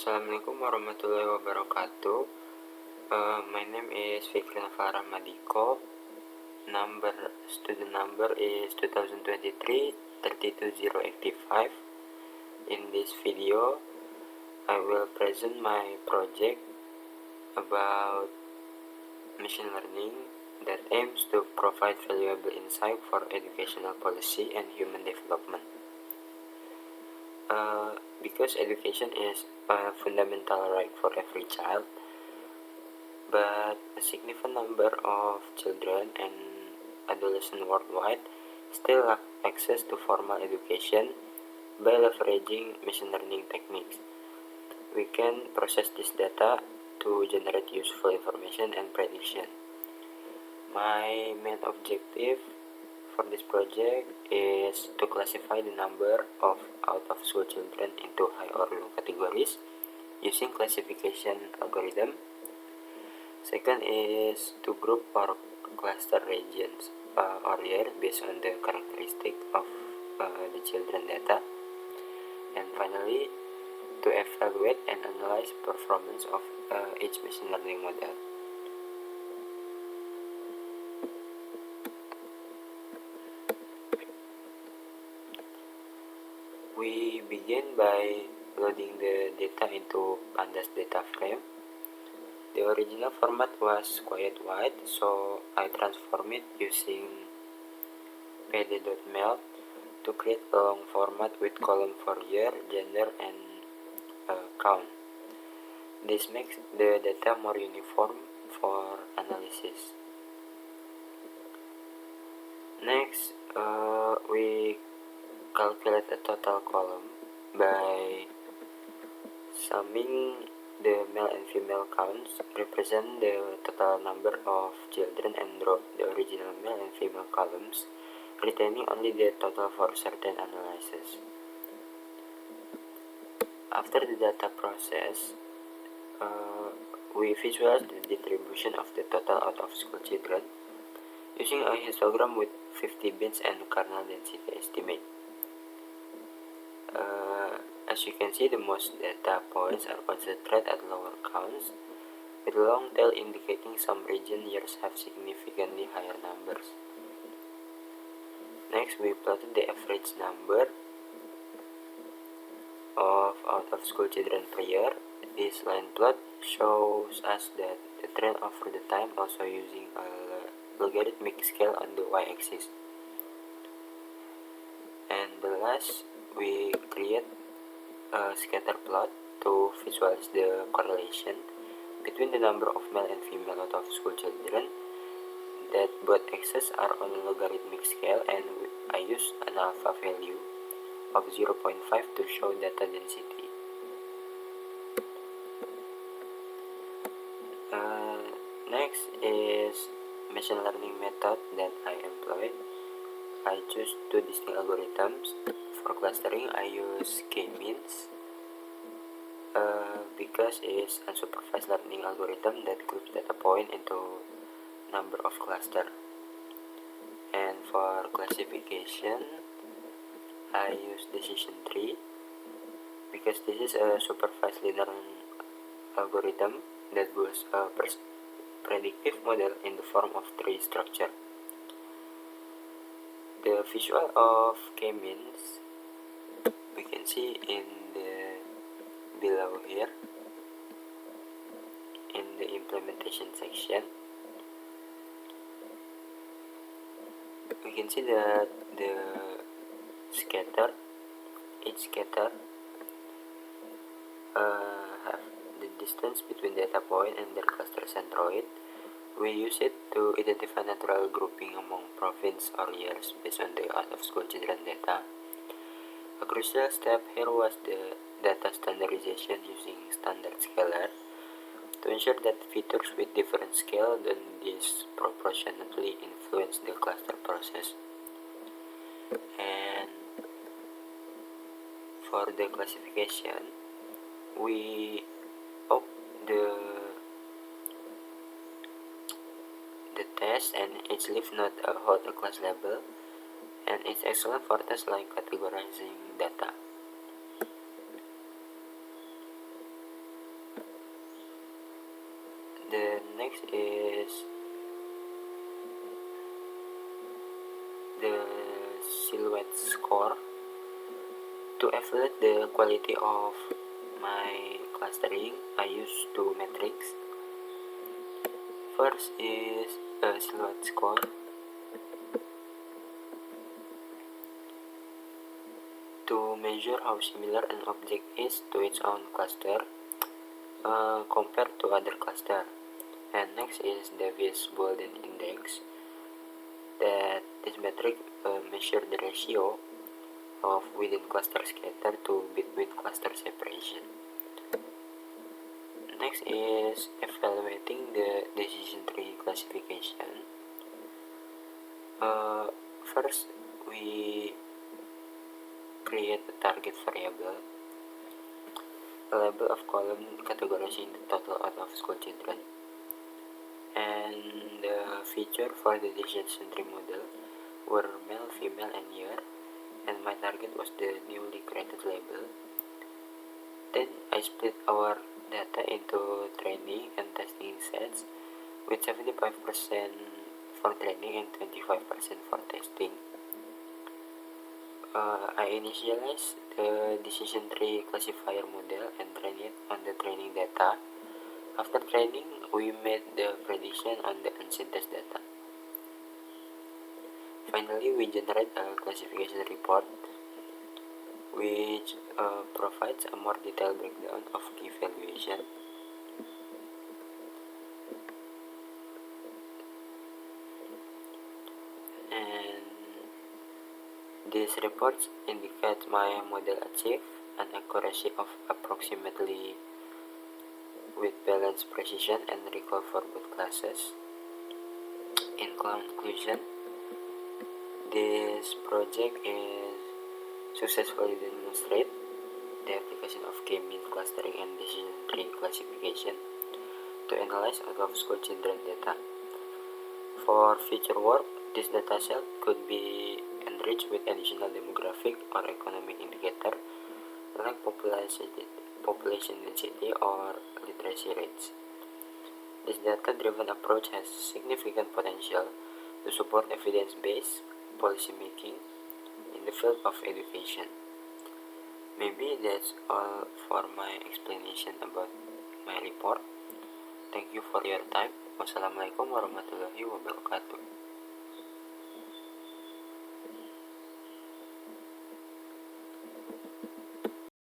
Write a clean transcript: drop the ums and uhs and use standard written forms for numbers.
Assalamualaikum warahmatullahi wabarakatuh. My name is Fikri Nafara Madiko. Student number is 2023-32085. In this video, I will present my project about machine learning that aims to provide valuable insight for educational policy and human development. Because education is a fundamental right for every child, but a significant number of children and adolescents worldwide still lack access to formal education. By leveraging machine learning techniques, we can process this data to generate useful information and prediction. My main objective for this project is to classify the number of out-of-school children into high or low categories using classification algorithm. Second is to group or cluster regions or years based on the characteristic of the children data. And finally, to evaluate and analyze performance of each machine learning model. We begin by loading the data into Pandas data frame. The original format was quite wide, so I transformed it using pd.mel to create a long format with column for year, gender, and count. This makes the data more uniform for analysis. Next, we calculate a total column by summing the male and female counts, represent the total number of children, and drop the original male and female columns, retaining only the total for certain analysis. After the data process, we visualize the distribution of the total out-of-school children using a histogram with 50 bins and kernel density estimate. As you can see, the most data points are concentrated at lower counts, with a long tail indicating some region years have significantly higher numbers. Next, we plotted the average number of out-of-school children per year. This line plot shows us that the trend over the time, also using a logarithmic scale on the y-axis. And the last, we create a scatter plot to visualize the correlation between the number of male and female out-of-school children, that both axes are on a logarithmic scale, and I use an alpha value of 0.5 to show data density. Next is machine learning method that I employed. I choose two distinct algorithms. For clustering, I use k-means because it's a unsupervised learning algorithm that groups data point into number of cluster. And for classification, I use decision tree because this is a supervised linear algorithm that builds a predictive model in the form of tree structure. The visual of k-means we can see in the below here in the implementation section. We can see that each scatter have the distance between data point and their cluster centroid. We use it to identify natural grouping among province or years based on the out-of-school children data. A crucial step here was the data standardization using standard scalar to ensure that features with different scale don't disproportionately influence the cluster process. And for the classification, we opt the test, and each leaf node hold a class label, and it's excellent for tests like categorizing data. Next is the silhouette score. To evaluate the quality of my clustering, I use two metrics. First is a silhouette score. To measure how similar an object is to its own cluster compared to other cluster. And next is Davis Bouldin index. That this metric measure the ratio of within cluster scatter to between cluster separation. Next is evaluating the decision tree classification. First, we create a target variable, a label of column categorizing the total out-of-school children, and the feature for the decision tree model were male, female, and year, and my target was the newly created label. Then I split our data into training and testing sets, with 75% for training and 25% for testing. I initialized the decision tree classifier model and trained it on the training data. After training, we made the prediction on the unsynthesized data. Finally, we generate a classification report which provides a more detailed breakdown of key valuation. And these reports indicate my model achieved an accuracy of approximately with balanced precision and recall for both classes. In conclusion, this project is successfully demonstrate the application of K-means clustering and decision tree classification to analyze out-of-school children data. For future work, this dataset could be enriched with additional demographic or economic indicator like population density or literacy rates. This data-driven approach has significant potential to support evidence-based policymaking in the field of education. Maybe that's all for my explanation about my report. Thank you for your time. Wassalamualaikum warahmatullahi wabarakatuh.